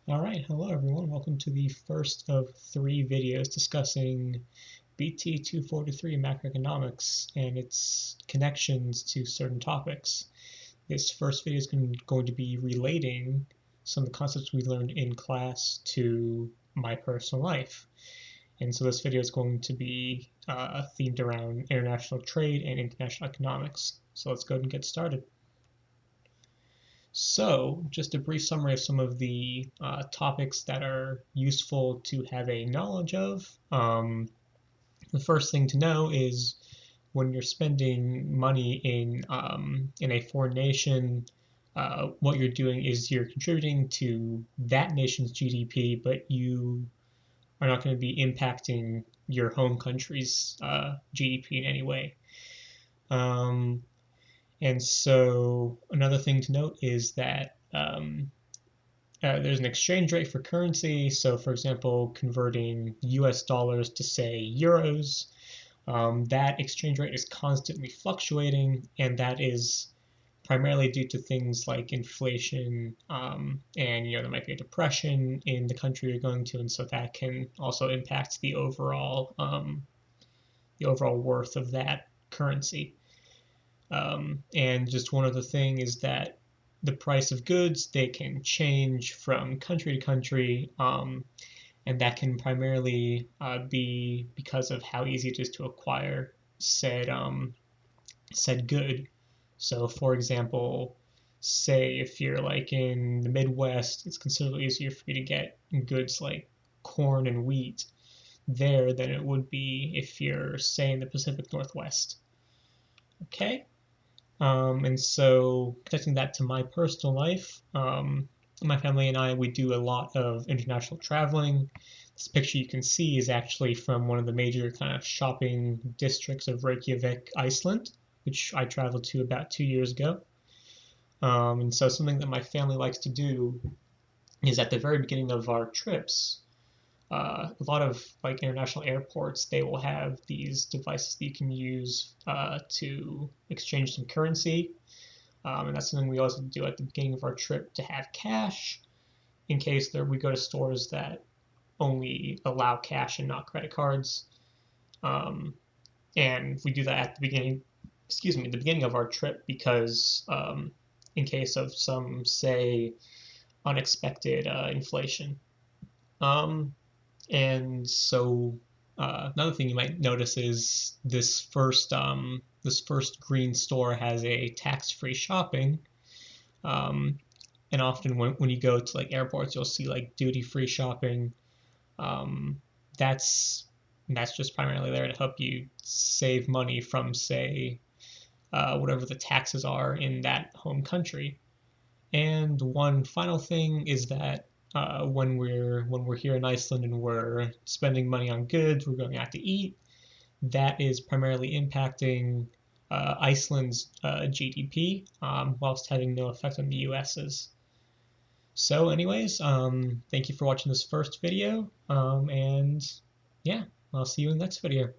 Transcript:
All right, hello everyone. Welcome to the first of three videos discussing BT 243 macroeconomics and its connections to certain topics. This first video is going to be relating some of the concepts we learned in class to my personal life. And so this video is going to be themed around international trade and international economics. So let's go ahead and get started. So, just a brief summary of some of the topics that are useful to have a knowledge of. The first thing to know is when you're spending money in a foreign nation, what you're doing is you're contributing to that nation's GDP, but you are not going to be impacting your home country's GDP in any way. And so another thing to note is that there's an exchange rate for currency. So, for example, converting US dollars to, say, euros, that exchange rate is constantly fluctuating, and that is primarily due to things like inflation, and there might be a depression in the country you're going to, and so that can also impact the overall worth of that currency. And just one other thing is that the price of goods, they can change from country to country, and that can primarily be because of how easy it is to acquire said good. So, for example, say if you're like in the Midwest, it's considerably easier for you to get goods like corn and wheat there than it would be if you're, say, in the Pacific Northwest. Okay? And so connecting that to my personal life, my family and I, we do a lot of international traveling. This picture you can see is actually from one of the major kind of shopping districts of Reykjavik, Iceland, which I traveled to about 2 years ago. And so something that my family likes to do is at the very beginning of our trips, a lot of like international airports, they will have these devices that you can use to exchange some currency. And that's something we also do at the beginning of our trip to have cash in case we go to stores that only allow cash and not credit cards. And we do that at the beginning, the beginning of our trip because in case of some, say, unexpected inflation. And so another thing you might notice is this first green store has a tax-free shopping, and often when you go to like airports, you'll see like duty-free shopping. Um, that's just primarily there to help you save money from, say, whatever the taxes are in that home country. And one final thing is that when we're here in Iceland and we're spending money on goods, we're going out to eat. That is primarily impacting Iceland's GDP, whilst having no effect on the US's. So, anyways, thank you for watching this first video, and yeah, I'll see you in the next video.